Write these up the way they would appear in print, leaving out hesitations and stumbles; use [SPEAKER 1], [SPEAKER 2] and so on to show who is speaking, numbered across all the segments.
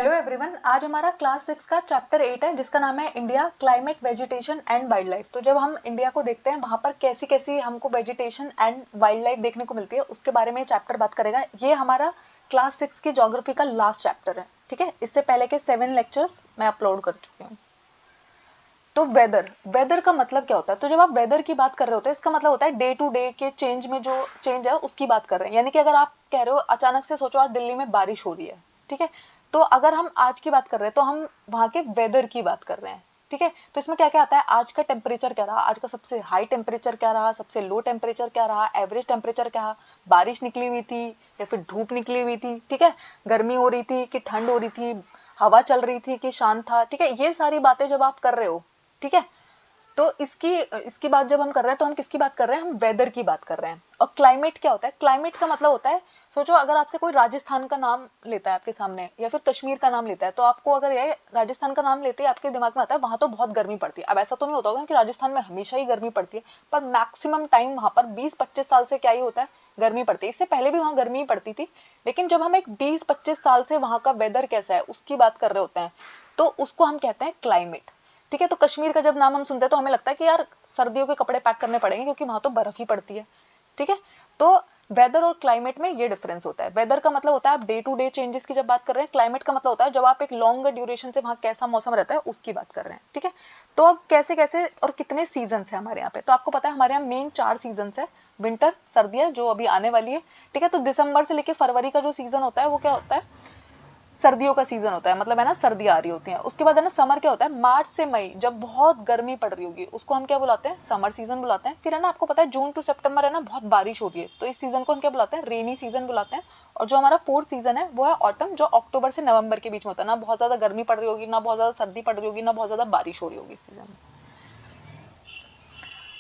[SPEAKER 1] Hello everyone, आज हमारा class 6 का चैप्टर 8 है जिसका नाम है India climate vegetation and wild life. तो जब हम इंडिया को देखते हैं वहाँ पर कैसी कैसी हमको वेजिटेशन एंड वाइल्ड लाइफ देखने को मिलती है उसके बारे में ये चैप्टर बात करेगा। ये हमारा क्लास 6 की ज्योग्राफी का लास्ट चैप्टर है, ठीक है। इससे पहले के 7 लेक्चर्स मैं अपलोड कर चुकी हूँ। तो वेदर का मतलब क्या होता है? तो जब आप वेदर की बात कर रहे होते हैं इसका मतलब होता है डे टू डे के चेंज में जो चेंज है उसकी बात कर रहे हैं। यानी कि अगर आप कह रहे हो अचानक से सोचो आज दिल्ली में बारिश हो रही है, ठीक है, तो अगर हम आज की बात कर रहे हैं तो हम वहां के वेदर की बात कर रहे हैं, ठीक है। तो इसमें क्या क्या आता है, आज का टेम्परेचर क्या रहा, आज का सबसे हाई टेम्परेचर क्या रहा, सबसे लो टेम्परेचर क्या रहा, एवरेज टेम्परेचर क्या रहा, बारिश निकली हुई थी या फिर धूप निकली हुई थी, ठीक है, गर्मी हो रही थी कि ठंड हो रही थी, हवा चल रही थी कि शांत था, ठीक है। ये सारी बातें जब आप कर रहे हो, ठीक है, तो इसकी बात जब हम कर रहे हैं तो हम किसकी बात कर रहे हैं? हम वेदर की बात कर रहे हैं। और क्लाइमेट क्या होता है? क्लाइमेट का मतलब होता है, सोचो अगर आपसे कोई राजस्थान का नाम लेता है आपके सामने या फिर कश्मीर का नाम लेता है, तो आपको अगर ये राजस्थान का नाम लेते ही आपके दिमाग में आता है वहां तो बहुत गर्मी पड़ती है। अब ऐसा तो नहीं होता होगा कि राजस्थान में हमेशा ही गर्मी पड़ती है, पर मैक्सिमम टाइम वहां पर 20-25 साल से क्या ही होता है, गर्मी पड़ती है। इससे पहले भी वहां गर्मी पड़ती थी, लेकिन जब हम एक 20-25 साल से वहां का वेदर कैसा है उसकी बात कर रहे होते हैं तो उसको हम कहते हैं क्लाइमेट, ठीक है। तो कश्मीर का जब नाम हम सुनते हैं तो हमें लगता है कि यार सर्दियों के कपड़े पैक करने पड़ेंगे क्योंकि वहां तो बर्फ ही पड़ती है, ठीक है। तो वेदर और क्लाइमेट में ये डिफरेंस होता है। वेदर का मतलब होता है आप डे टू डे चेंजेस की जब बात कर रहे हैं, क्लाइमेट का मतलब होता है जब आप एक लॉन्ग ड्यूरेशन से वहां कैसा मौसम रहता है उसकी बात कर रहे हैं, ठीक है। तो अब कैसे कैसे और कितने सीजन है हमारे यहाँ पे, तो आपको पता है हमारे यहाँ मेन 4 सीजन है। विंटर, सर्दियां जो अभी आने वाली है, ठीक है। तो दिसंबर से लेकर फरवरी का जो सीजन होता है वो क्या होता है? सर्दियों का सीजन होता है, मतलब है ना, सर्दियां आ रही होती हैं। उसके बाद है ना समर, क्या होता है? मार्च से मई जब बहुत गर्मी पड़ रही होगी उसको हम क्या बुलाते हैं? समर सीजन बुलाते हैं। फिर है ना आपको पता है जून टू सितंबर है ना बहुत बारिश हो रही है, तो इस सीजन को हम क्या बुलाते हैं? रेनी सीजन बुलाते हैं। और जो हमारा 4th सीजन है वो है ऑटम, जो अक्टूबर से नवंबर के बीच में होता है। ना बहुत ज्यादा गर्मी पड़ रही होगी, ना बहुत ज्यादा सर्दी पड़ रही होगी, ना बहुत ज्यादा बारिश हो रही होगी इस सीजन में।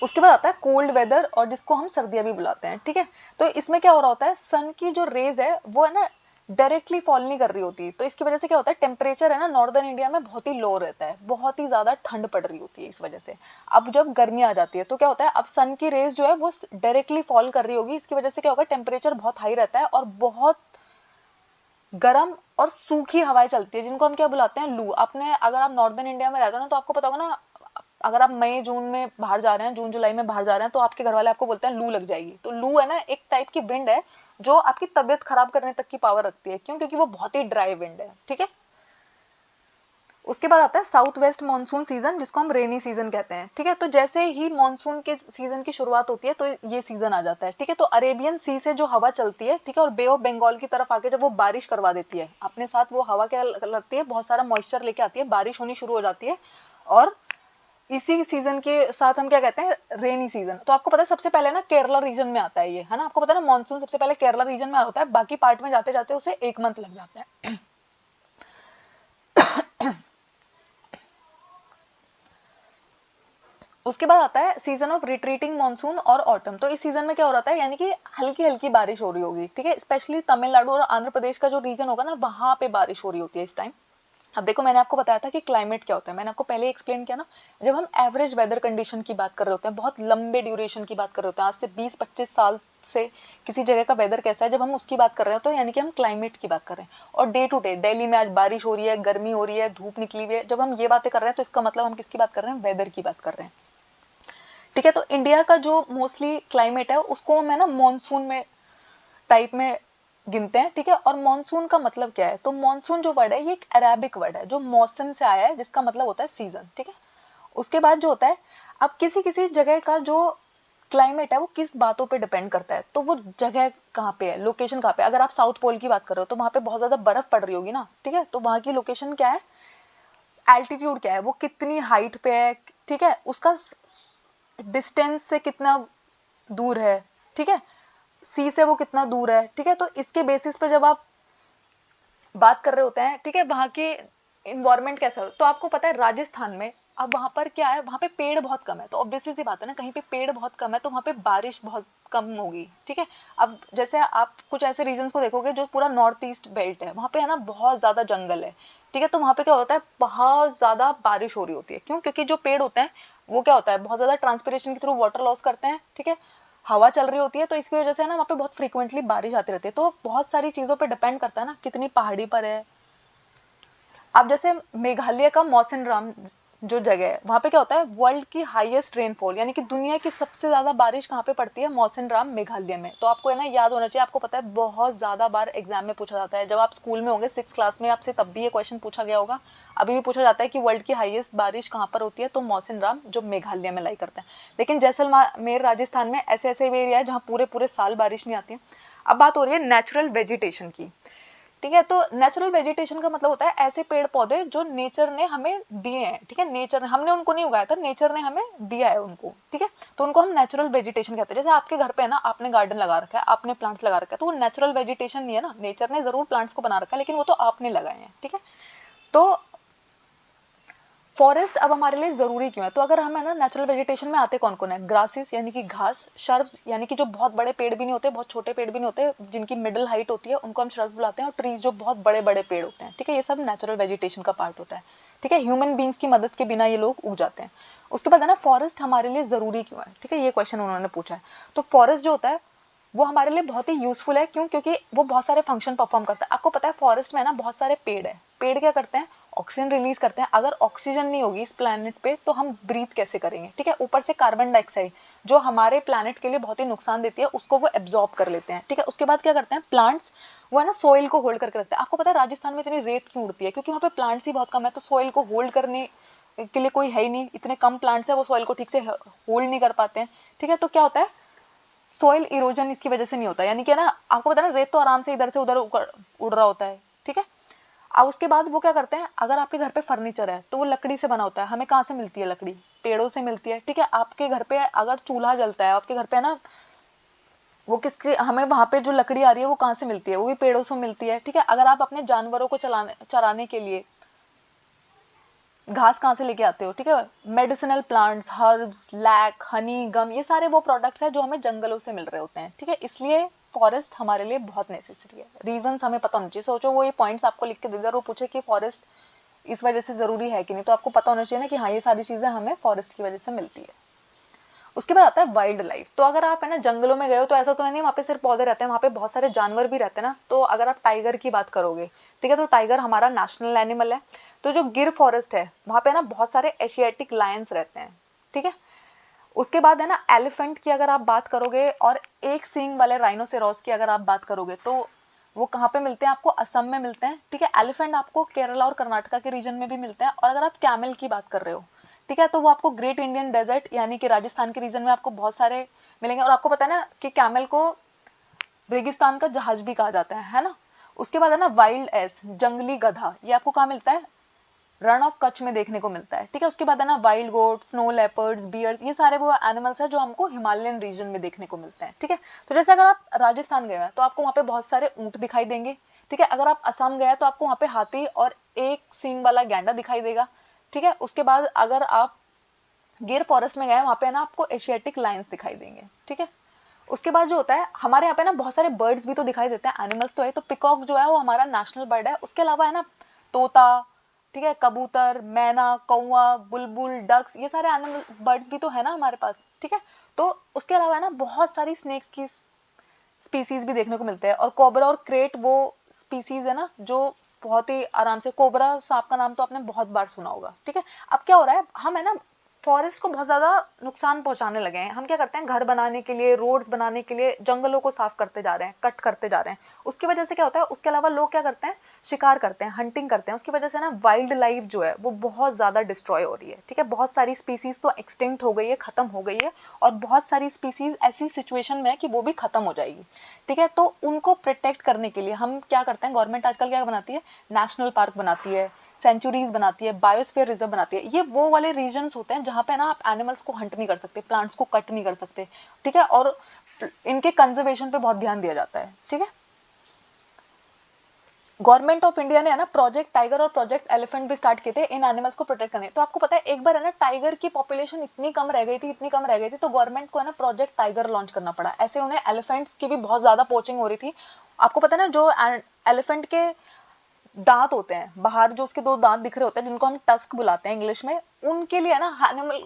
[SPEAKER 1] उसके बाद आता है कोल्ड वेदर, और जिसको हम सर्दियां भी बुलाते हैं, ठीक है। तो इसमें क्या हो रहा होता है, सन की जो रेज है वो है ना डायरेक्टली फॉल नहीं कर रही होती, तो इसकी वजह से क्या होता है, टेम्परेचर है ना नॉर्दर्न इंडिया में बहुत ही लो रहता है, बहुत ही ज्यादा ठंड पड़ रही होती है इस वजह से। अब जब गर्मी आ जाती है तो क्या होता है, अब सन की रेज जो है वो डायरेक्टली फॉल कर रही होगी, इसकी वजह से क्या होगा, टेम्परेचर बहुत हाई रहता है और बहुत गर्म और सूखी हवाएं चलती है, जिनको हम क्या बुलाते हैं? लू। आपने अगर आप नॉर्दर्न इंडिया में रहते हो ना तो आपको पता होगा ना, अगर आप मई जून में बाहर जा रहे हैं, जून जुलाई में बाहर जा रहे हैं, तो आपके घर वाले आपको बोलते हैं लू लग जाएगी। तो लू है ना एक टाइप की विंड है जो आपकी तबियत खराब करने तक की पावर रखती है। क्यों? क्योंकि वो बहुत ही ड्राई विंड है, ठीक है। उसके बाद आता है साउथ वेस्ट मानसून सीजन, जिसको हम रेनी सीजन कहते हैं, ठीक है। तो जैसे ही मानसून के सीजन की शुरुआत होती है तो ये सीजन आ जाता है, ठीक है। तो अरेबियन सी से जो हवा चलती है, ठीक है, और बे ऑफ बंगाल की तरफ आके जब वो बारिश करवा देती है अपने साथ, वो हवा क्या लगती है, बहुत सारा मॉइस्चर लेके आती है, बारिश होनी शुरू हो जाती है। और इसी सीजन के साथ हम क्या कहते हैं? Rainy season. तो आपको पता है सबसे पहले ना केरला रीजन में आता है ये, है ना, आपको पता है ना, मानसून सबसे पहले केरला रीजन में होता है, बाकी पार्ट में जाते जाते उसे 1 मंथ लग जाता है। उसके बाद आता है सीजन ऑफ रिट्रीटिंग मानसून और ऑटम। तो इस सीजन में क्या हो रहा है, यानी कि हल्की हल्की बारिश हो रही होगी, ठीक है। स्पेशली तमिलनाडु और आंध्र प्रदेश का जो रीजन होगा ना वहां पे बारिश हो रही होती है इस टाइम। अब देखो मैंने आपको बताया था कि क्लाइमेट क्या होता है, मैंने आपको पहले एक्सप्लेन किया ना। जब हम एवरेज वेदर कंडीशन की बात कर रहे होते हैं, बहुत लंबे ड्यूरेशन की बात कर रहे होते हैं, आज से 20-25 साल से किसी जगह का वेदर कैसा है, जब हम उसकी बात कर रहे हैं तो यानी कि हम क्लाइमेट की बात कर रहे हैं। और डे टू डे दिल्ली में आज बारिश हो रही है, गर्मी हो रही है, धूप निकली हुई है, जब हम ये बातें कर रहे हैं तो इसका मतलब हम किसकी बात कर रहे हैं? वेदर की बात कर रहे हैं, ठीक है। तो इंडिया का जो मोस्टली क्लाइमेट है उसको मैं ना मॉनसून में टाइप में गिनते हैं, ठीक है। और मॉनसून का मतलब क्या है? तो मॉनसून जो वर्ड है ये एक अरेबिक वर्ड है जो मौसम से आया है, जिसका मतलब होता है सीजन, ठीक है। उसके बाद जो होता है, अब किसी किसी जगह का जो क्लाइमेट है वो किस बातों पे डिपेंड करता है, तो वो जगह कहाँ पे है, लोकेशन कहाँ पे। अगर आप साउथ पोल की बात कर रहे हो तो वहां पे बहुत ज्यादा बर्फ पड़ रही होगी ना, ठीक है, तो वहां की लोकेशन क्या है, एल्टीट्यूड क्या है, वो कितनी हाइट पे है, ठीक है, उसका डिस्टेंस से कितना दूर है, ठीक है, सी से वो कितना दूर है, ठीक है। तो इसके बेसिस पे जब आप बात कर रहे होते हैं, ठीक है, वहां के इन्वायरमेंट कैसा है, तो आपको पता है राजस्थान में अब वहां पर क्या है, वहां पे पेड़ बहुत कम है, तो ऑब्वियसली सी बात है ना, कहीं पे पेड़ बहुत कम है तो वहां पे बारिश बहुत कम होगी, ठीक है। अब जैसे आप कुछ ऐसे रीजन्स को देखोगे, जो पूरा नॉर्थ ईस्ट बेल्ट है वहां पे है ना बहुत ज्यादा जंगल है, ठीक है, तो वहां पे क्या होता है, बहुत ज्यादा बारिश हो रही होती है। क्यों? क्योंकि जो पेड़ होते हैं वो क्या होता है, बहुत ज्यादा ट्रांसपिरेशन के थ्रू वाटर लॉस करते हैं, ठीक है, हवा चल रही होती है, तो इसकी वजह से ना वहाँ पे बहुत फ्रीक्वेंटली बारिश आती रहती है। तो बहुत सारी चीजों पे डिपेंड करता है ना, कितनी पहाड़ी पर है, अब जैसे मेघालय का मौसिनराम जो जगह है, वहाँ पे क्या होता है, वर्ल्ड की हाईएस्ट रेनफॉल, यानी कि दुनिया की सबसे ज़्यादा बारिश कहाँ पे पड़ती है, मौसिनराम मेघालय में। तो आपको है ना याद होना चाहिए, आपको पता है बहुत ज़्यादा बार एग्जाम में पूछा जाता है। जब आप स्कूल में होंगे 6th क्लास में, आपसे तब भी ये क्वेश्चन पूछा गया होगा, अभी भी पूछा जाता है कि वर्ल्ड की हाईएस्ट बारिश कहाँ पर होती है, तो मौसिनराम जो मेघालय में लाई करता है। लेकिन जैसलमेर राजस्थान में ऐसे ऐसे एरिया है जहाँ पूरे पूरे साल बारिश नहीं आती है। अब बात हो रही है नेचुरल वेजिटेशन की, ठीक है। तो नेचुरल वेजिटेशन का मतलब होता है ऐसे पेड़ पौधे जो नेचर ने हमें दिए हैं, ठीक है, नेचर हमने उनको नहीं उगाया था, नेचर ने हमें दिया है उनको, ठीक है। तो उनको हम नेचुरल वेजिटेशन कहते हैं। जैसे आपके घर पे है ना, आपने गार्डन लगा रखा है, आपने प्लांट्स लगा रखा है, तो वो नेचुरल वेजिटेशन नहीं है ना, नेचर ने जरूर प्लांट्स को बना रखा है लेकिन वो तो आपने लगाए हैं, ठीक है। तो फॉरेस्ट अब हमारे लिए जरूरी क्यों है, तो अगर हम है ना नेचुरल वेजिटेशन में आते कौन कौन है, ग्रासेस यानी कि घास, शर्ब्स यानी कि जो बहुत बड़े पेड़ भी नहीं होते, बहुत छोटे पेड़ भी नहीं होते, जिनकी मिडिल हाइट होती है, उनको हम शर्ब्स बुलाते हैं, और ट्रीज जो बहुत बड़े बड़े पेड़ होते हैं, ठीक है, ये सब नेचुरल वेजिटेशन का पार्ट होता है, ठीक है। ह्यूमन बींग्स की मदद के बिना ये लोग उग जाते हैं। उसके बाद है ना, फॉरेस्ट हमारे लिए जरूरी क्यों है, ठीक है, ये क्वेश्चन उन्होंने पूछा है। तो फॉरेस्ट जो होता है वो हमारे लिए बहुत ही यूजफुल है, क्यों, क्योंकि वो बहुत सारे फंक्शन परफॉर्म करता है। आपको पता है फॉरेस्ट में ना बहुत सारे पेड़ है, पेड़ क्या करते हैं, ऑक्सीजन रिलीज करते हैं। अगर ऑक्सीजन नहीं होगी इस प्लैनेट पे तो हम ब्रीथ कैसे करेंगे, ठीक है। ऊपर से कार्बन डाइऑक्साइड जो हमारे प्लैनेट के लिए बहुत ही नुकसान देती है, उसको वो एब्जॉर्ब कर लेते हैं, ठीक है। उसके बाद क्या करते हैं प्लांट्स, वो है ना सोइल को होल्ड करके रखते हैं। आपको पता है राजस्थान में इतनी रेत क्यों उड़ती है, क्योंकि वहाँ पे प्लांट्स ही बहुत कम है, तो सोइल को होल्ड करने के लिए कोई है ही नहीं, इतने कम प्लांट्स है, वो सोइल को ठीक से होल्ड नहीं कर पाते हैं, ठीक है। तो क्या होता है, सोइल इरोजन इसकी वजह से नहीं होता, यानी कि ना आपको पता है ना रेत तो आराम से इधर से उधर उड़ रहा होता है, ठीक है। अब उसके बाद वो क्या करते हैं, अगर आपके घर पे फर्नीचर है तो वो लकड़ी से बना होता है। हमें कहाँ से मिलती है लकड़ी, पेड़ों से मिलती है, ठीक है। आपके घर पे अगर चूल्हा जलता है, आपके घर पे है ना, वो किसके, हमें वहां पे जो लकड़ी आ रही है वो कहाँ से मिलती है, वो भी पेड़ों से मिलती है, ठीक है। अगर आप अपने जानवरों को चराने के लिए घास कहाँ से लेके आते हो, ठीक है, medicinal plants, herbs, lac, honey, gum, ये सारे वो प्रोडक्ट्स हैं जो हमें जंगलों से मिल रहे होते हैं, ठीक है। इसलिए फॉरेस्ट हमारे लिए बहुत नेसेसरी है। रीजंस हमें पता होना चाहिए। सोचो वो ये पॉइंट्स आपको लिख के दे दे, वो पूछे कि फॉरेस्ट इस वजह से जरूरी है कि नहीं, तो आपको पता होना चाहिए ना कि हाँ ये सारी चीजें हमें फॉरेस्ट की वजह से मिलती है। उसके बाद आता है वाइल्ड लाइफ। तो अगर आप है ना जंगलों में गए हो तो ऐसा तो है नहीं वहाँ पे सिर्फ पौधे रहते हैं, वहाँ पे बहुत सारे जानवर भी रहते हैं ना। तो अगर आप टाइगर की बात करोगे, ठीक है, तो टाइगर हमारा नेशनल एनिमल है। तो जो गिर फॉरेस्ट है वहाँ पे ना बहुत सारे एशियाटिक लायंस रहते हैं, ठीक है। उसके बाद है ना एलिफेंट की अगर आप बात करोगे, और एक सींग वाले राइनोसेरोस की अगर आप बात करोगे, तो वो कहाँ पे मिलते हैं, आपको असम में मिलते हैं, ठीक है। एलिफेंट आपको केरला और कर्नाटका के रीजन में भी मिलते हैं। और अगर आप कैमल की बात कर रहे हो, ठीक है, तो वो आपको ग्रेट इंडियन डेजर्ट यानी कि राजस्थान के रीजन में आपको बहुत सारे मिलेंगे। और आपको पता है ना कि कैमल को रेगिस्तान का जहाज भी कहा जाता है ना। उसके बाद है ना वाइल्ड एस, जंगली गधा, ये आपको कहाँ मिलता है, रन ऑफ कच्छ में देखने को मिलता है, ठीक है। उसके बाद है ना wild goat, snow leopards, bears, ये सारे वो एनिमल्स हैं जो हमको हिमालयन रीजन में देखने को मिलते हैं, ठीक है। तो जैसे अगर आप राजस्थान गए हैं तो आपको वहाँ पे बहुत सारे ऊंट दिखाई देंगे, ठीक है। अगर आप असम गए तो आपको वहाँ पे हाथी और एक सींग वाला गैंडा दिखाई देगा, ठीक है। उसके बाद अगर आप गिर फॉरेस्ट में गए वहाँ पे ना आपको एशियाटिक लायंस दिखाई देंगे, ठीक है। उसके बाद जो होता है हमारे यहाँ पे ना बहुत सारे बर्ड्स भी तो दिखाई देते हैं, एनिमल्स तो है। तो पिकॉक जो है वो हमारा नेशनल बर्ड है। उसके अलावा है ना तोता, ठीक है, कबूतर, मैना, कौवा, बुलबुल, डक्स, ये सारे एनिमल बर्ड्स भी तो है ना हमारे पास, ठीक है। तो उसके अलावा है ना बहुत सारी स्नेक्स की स्पीसीज भी देखने को मिलते हैं। और कोबरा और क्रेट वो स्पीसीज है ना जो बहुत ही आराम से, कोबरा सांप का नाम तो आपने बहुत बार सुना होगा, ठीक है। अब क्या हो रहा है, हम है ना फॉरेस्ट को बहुत ज्यादा नुकसान पहुंचाने लगे हैं। हम क्या करते हैं, घर बनाने के लिए, रोड्स बनाने के लिए जंगलों को साफ करते जा रहे हैं, कट करते जा रहे हैं। उसकी वजह से क्या होता है, उसके अलावा लोग क्या करते हैं, शिकार करते हैं, हंटिंग करते हैं। उसकी वजह से ना वाइल्ड लाइफ जो है वो बहुत ज्यादा डिस्ट्रॉय हो रही है, ठीक है। बहुत सारी स्पीसीज तो एक्सटिंक्ट हो गई है, खत्म हो गई है, और बहुत सारी स्पीसीज ऐसी सिचुएशन में है कि वो भी खत्म हो जाएगी, ठीक है। तो उनको प्रोटेक्ट करने के लिए हम क्या करते हैं, गवर्नमेंट आजकल क्या बनाती है, नेशनल पार्क बनाती है, सेंचुरीज बनाती है, बायोस्फीयर रिजर्व बनाती है। ये वो वाले रीजन्स होते हैं जहाँ पे ना आप एनिमल्स को हंट नहीं कर सकते, प्लांट्स को कट नहीं कर सकते, ठीक है। और इनके कंजर्वेशन पे बहुत ध्यान दिया जाता है, ठीक है। गवर्नमेंट ऑफ इंडिया ने है ना प्रोजेक्ट टाइगर और प्रोजेक्ट एलिफेंट भी स्टार्ट किए थे इन एनिमल्स को प्रोटेक्ट करने। तो आपको पता है एक बार है ना टाइगर की पॉपुलेशन इतनी कम रह गई थी, इतनी कम रह गई थी, तो गवर्नमेंट को है ना प्रोजेक्ट टाइगर लॉन्च करना पड़ा। ऐसे उन्हें एलिफेंट्स की भी बहुत ज्यादा पोचिंग हो रही थी। आपको पता है ना जो एलिफेंट के दांत होते हैं बाहर, जो उसके दो दांत दिख रहे होते हैं जिनको हम टस्क बुलाते हैं इंग्लिश में, उनके लिए ना एनिमल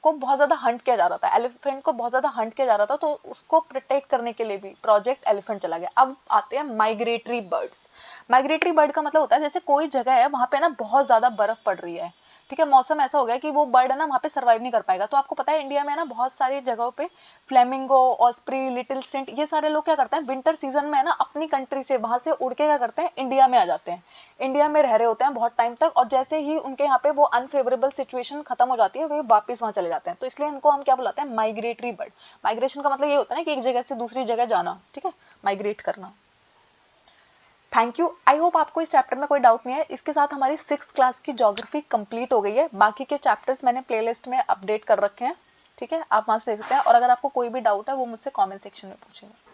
[SPEAKER 1] को बहुत ज्यादा हंट किया जा रहा था, एलिफेंट को बहुत ज्यादा हंट किया जा रहा था। तो उसको प्रोटेक्ट करने के लिए भी प्रोजेक्ट एलिफेंट चला गया। अब आते हैं माइग्रेटरी बर्ड्स। माइग्रेटरी बर्ड का मतलब होता है जैसे कोई जगह है वहाँ पे ना बहुत ज़्यादा बर्फ पड़ रही है, ठीक है, मौसम ऐसा हो गया कि वो बर्ड है ना वहाँ पे सर्वाइव नहीं कर पाएगा। तो आपको पता है इंडिया में ना बहुत सारी जगहों पे फ्लेमिंगो, ऑस्प्री, लिटिल स्टिंट, ये सारे लोग क्या करते हैं विंटर सीजन में है ना अपनी कंट्री से वहाँ से उड़ के क्या करते हैं इंडिया में आ जाते हैं, इंडिया में रह रहे होते हैं बहुत टाइम तक, और जैसे ही उनके यहाँ पे वो अनफेवरेबल सिचुएशन खत्म हो जाती है वो वापस वहाँ चले जाते हैं। तो इसलिए इनको हम क्या बुलाते हैं, माइग्रेटरी बर्ड। माइग्रेशन का मतलब ये होता है ना कि एक जगह से दूसरी जगह जाना, ठीक है, माइग्रेट करना। थैंक यू, आई होप आपको इस चैप्टर में कोई डाउट नहीं है। इसके साथ हमारी 6th क्लास की ज्योग्राफी कंप्लीट हो गई है। बाकी के चैप्टर्स मैंने प्लेलिस्ट में अपडेट कर रखे हैं, ठीक है, आप वहाँ से देख सकते हैं। और अगर आपको कोई भी डाउट है वो मुझसे कमेंट सेक्शन में पूछेंगे।